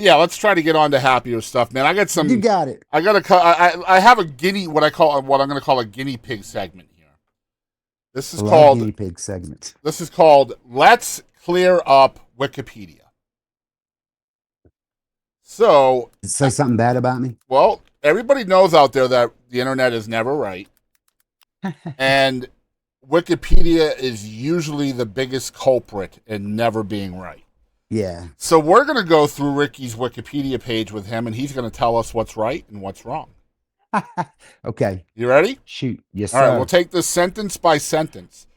Yeah, let's try to get on to happier stuff, man. I got You some. got it. I have a what I'm gonna call a guinea pig segment here. This is I love called guinea pig segments. Let's Clear Up Wikipedia. So, Say something bad about me. well, everybody knows out there that the internet is never right, and Wikipedia is usually the biggest culprit in never being right. Yeah. So we're going to go through Ricky's Wikipedia page with him, and he's going to tell us what's right and what's wrong. Okay. You ready? Shoot. Yes, All right, we'll sir. take this sentence by sentence.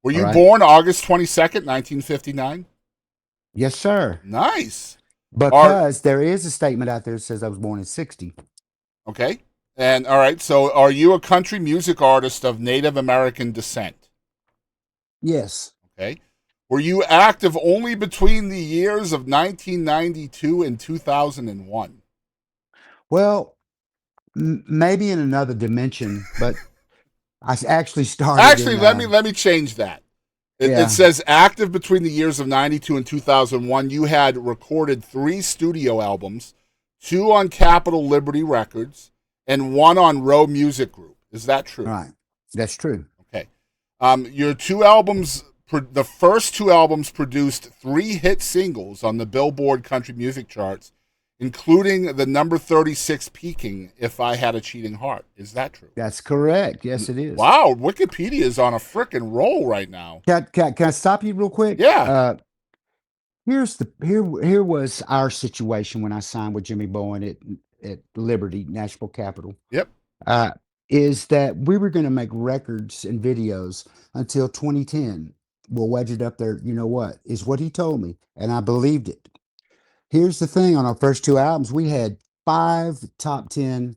Were All you right. born August 22nd, 1959? Yes, sir. Nice. Are Because there is a statement out there that says I was born in 60. Okay. And all right, so are you a country music artist of Native American descent? Yes. Okay. Were you active only between the years of 1992 and 2001? Well, maybe in another dimension, but actually started Actually, in, let me change that. It yeah, says active between the years of 92 and 2001. You had recorded 3 studio albums, 2 on Capitol Liberty Records, and 1 on Row Music Group. Is that true? right. That's true. Okay. Your 2 albums, the first 2 albums produced 3 hit singles on the Billboard country music charts, including the number 36 peaking If I Had a Cheating Heart. Is that true? That's correct. Yes, it is. Wow, Wikipedia is on a freaking roll right now. Can I stop you real quick? Yeah. Here was our situation when I signed with Jimmy Bowen at Liberty National Capital. Yep. Uh, is that we were going to make records and videos until 2010. We'll wedge it up there. You know what is what he told me, and I believed it. Here's the thing: on our first 2 albums, we had 5 top 10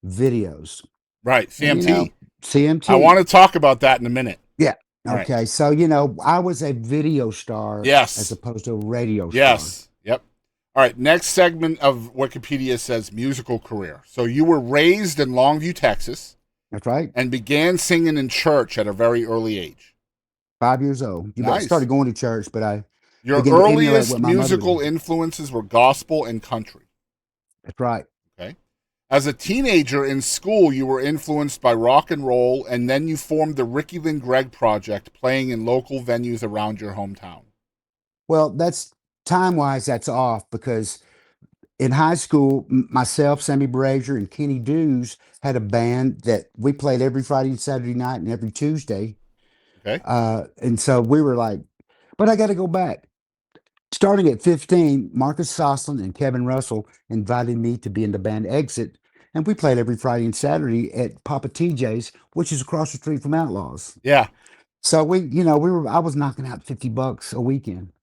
videos, Right. and CMT. I CMT. want to talk about that in a minute. Yeah. All right. Okay. So, I was a video star as Yes. opposed to a radio star. Yes. Yep. All right. Next segment of Wikipedia says musical career. So you were raised in Longview, Texas, That's right. and began singing in church at a very early age. 5 years old. I Nice. started going to church, but I Your began to emulate earliest what my mother musical did. influences were gospel and country. That's right. Okay. As a teenager in school, you were influenced by rock and roll, and then you formed the Ricky Lynn Gregg Project, playing in local venues around your hometown. Well, that's time-wise, that's off because in high school, myself, Sammy Brazier, and Kenny Dews had a band that we played every Friday and Saturday night and every Tuesday. Okay. And so we were like, but I got to go back. Starting at 15, Marcus Soslin and Kevin Russell invited me to be in the band Exit, and we played every Friday and Saturday at Papa TJ's, which is across the street from Outlaws. Yeah. So I was knocking out $50 a weekend.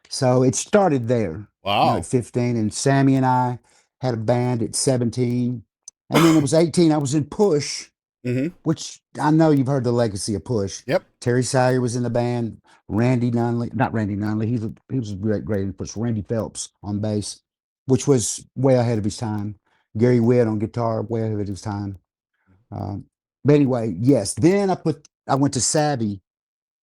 So it started there, Wow. at 15, and Sammy and I had a band at 17, and then it was 18. I was in Push, Mm-hmm. which I know you've heard the legacy of Push. Yep. Terry Sire was in the band. Randy Nunley, not Randy Nunley, he was a great influence. Randy Phelps on bass, which was way ahead of his time. Gary Witt on guitar, way ahead of his time. But anyway, yes. Then I went to Savvy,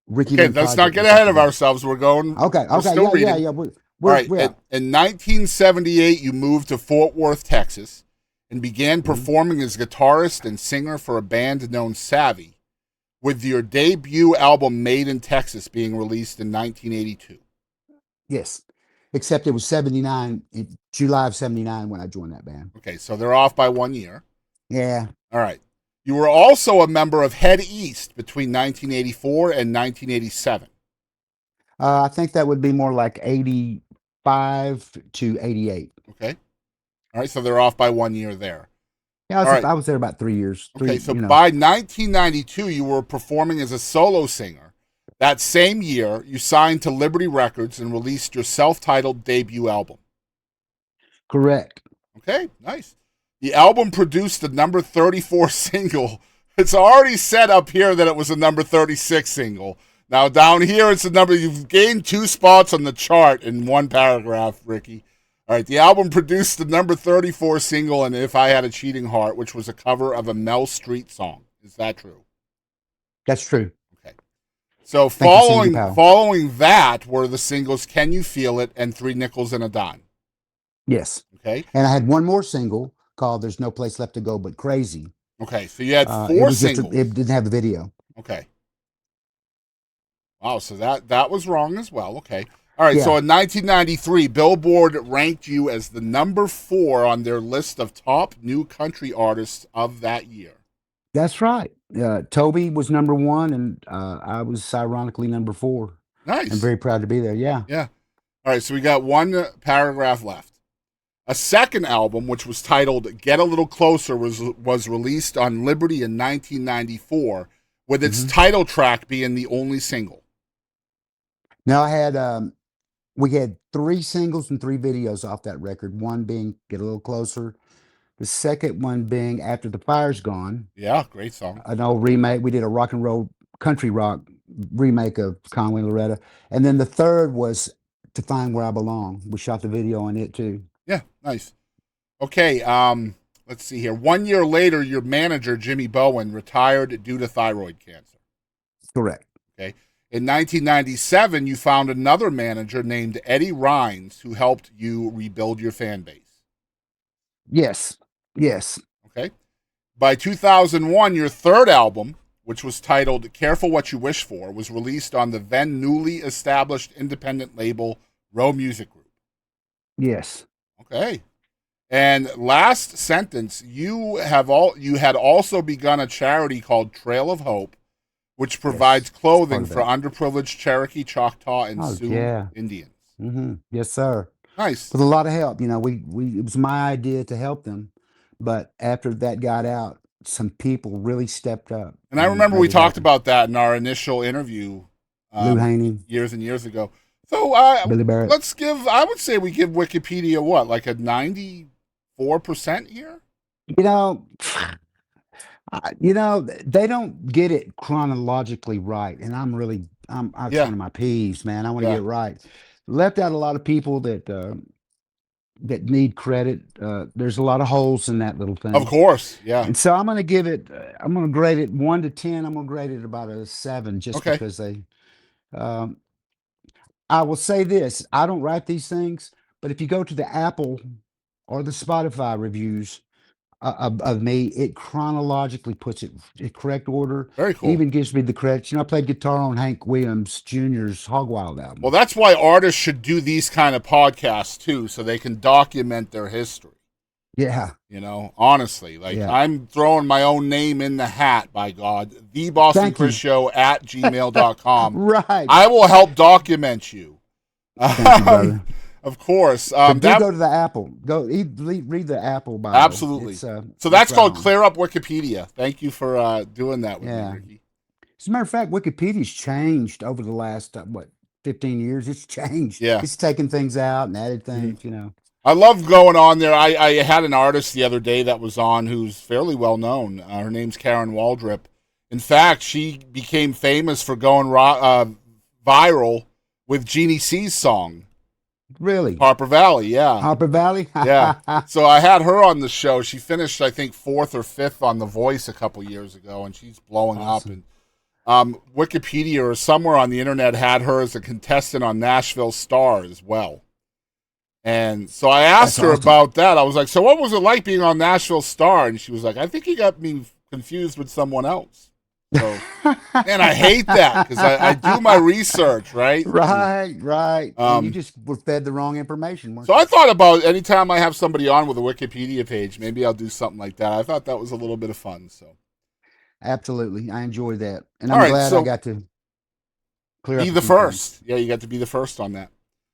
Ricky Okay, Lynn let's not Project get was ahead after of that. ourselves. Okay, We're okay, still reading. yeah. All right. We're out. In 1978, you moved to Fort Worth, Texas, and began Mhm. performing as guitarist and singer for a band known Savvy, with your debut album Made in Texas being released in 1982. Yes. Except it was 79, in July of 79 when I joined that band. Okay, so they're off by 1 year. Yeah. All right. You were also a member of Head East between 1984 and 1987. I think that would be more like 85 to 88. Okay. All right, so they're off by 1 year there. Yeah, All right. I was there about 3 years. Okay, so by 1992, you were performing as a solo singer. That same year, you signed to Liberty Records and released your self-titled debut album. Correct. Okay, nice. The album produced the number 34 single. It's already set up here that it was a number 36 single. Now down here, it's a number. You've gained 2 spots on the chart in one paragraph, Ricky. All right, the album produced the number 34 single and If I Had a Cheating Heart, which was a cover of a Mel Street song. Is that true? That's true. Okay. So Thank you, Cindy Powell. following that were the singles Can You Feel It and 3 Nickels and a Dime. Yes. Okay. And I had one more single called "There's No Place Left to Go But Crazy." Okay. So you had It four was just singles. it didn't have the video. Okay. Wow. So that was wrong as well. Okay. All right. So Yeah, in 1993, Billboard ranked you as the number 4 on their list of top new country artists of that year. that's right. Toby was number one, and I was ironically number four. I'm Nice. very proud to be there. Yeah, Yeah. All right. So we got one paragraph left. A second album, which was titled "Get a Little Closer," was released on Liberty in 1994, with its hmm title track being the only single. Now I had we had three singles and three videos off that record. One being "Get a Little Closer," the second one being "After the Fire's Gone," Yeah, great song. an old remake. We did a rock and roll country rock remake of Conway and Loretta, and then the third was "To Find Where I Belong." We shot the video on it too. Yeah, nice. Okay, let's see here. 1 year later, your manager Jimmy Bowen retired due to thyroid cancer. Correct. Okay. In 1997, you found another manager named Eddie Rhines who helped you rebuild your fan base. Yes. Yes. Okay. By 2001, your third album, which was titled Careful What You Wish For, was released on the then newly established independent label Row Music Group. Yes. Okay. And last sentence, you had also begun a charity called Trail of Hope, which provides Yes. It's part clothing of for that. underprivileged Cherokee, Choctaw, and Oh Sioux yeah. Indians. Yes, sir. Nice. With a lot of help. We it was my idea to help them, but after that got out, some people really stepped up And I and remember we made it talked happen. about that in our initial interview Lou Haney, years and years ago. So Billy Barrett. I would say we give Wikipedia what, like a 94% here? You know, they don't get it chronologically right, and it's Yeah, one of my peeves, man. I want to get yeah, it right. Left out a lot of people that need credit. There's a lot of holes in that little of thing. course. Yeah. And so I'm going to give it, I'm going to grade it 1 to 10. I'm going to grade it about a 7 just Okay. because um, I will say this, I don't write these things, but if you go to the Apple or the Spotify reviews of me, it chronologically puts it in correct order, Very cool. even gives me the credits. I played guitar on Hank Williams Jr.'s Hog Wild Well, album. that's why artists should do these kind of podcasts too, so they can document their history. Yeah, Honestly, like yeah. I'm throwing my own name in the hat, by God. The Boston Thank Chris you. Show at gmail.com. Right. I will help document you. Thank you, brother. Of course. But do That go to the Apple. Go read the Apple Bible. absolutely. So It's that's right called on. Clear Up Wikipedia. Thank you for doing that with me, Yeah. Ricky. As a matter of fact, Wikipedia's changed over the last 15 years. It's changed. Yeah. It's taken things out and added Mhm. things. I love going on there. I had an artist the other day that was on who's fairly well known. Her name's Karen Waldrip. In fact, she became famous for going viral with Jeannie C's song, Really? Harper Valley. Yeah. Harper Valley? Yeah. So I had her on the show. She finished, I think, 4th or 5th on The Voice a couple years ago, and she's blowing up. Awesome. And Wikipedia or somewhere on the internet had her as a contestant on Nashville Star as well. And so I asked That's her awesome. about that. I was like, so what was it like being on Nashville Star? And she was like, I think you got me confused with someone else. So, and I hate that because I do my research, right? Right. And you Um, just were fed the wrong information, weren't so you? I thought about anytime I have somebody on with a Wikipedia page, maybe I'll do something like that. I thought that was a little bit of fun. So, Absolutely. I enjoyed that. And all I'm right. glad I So got to clear be up a the few things. first. Yeah, you got to be the first on that.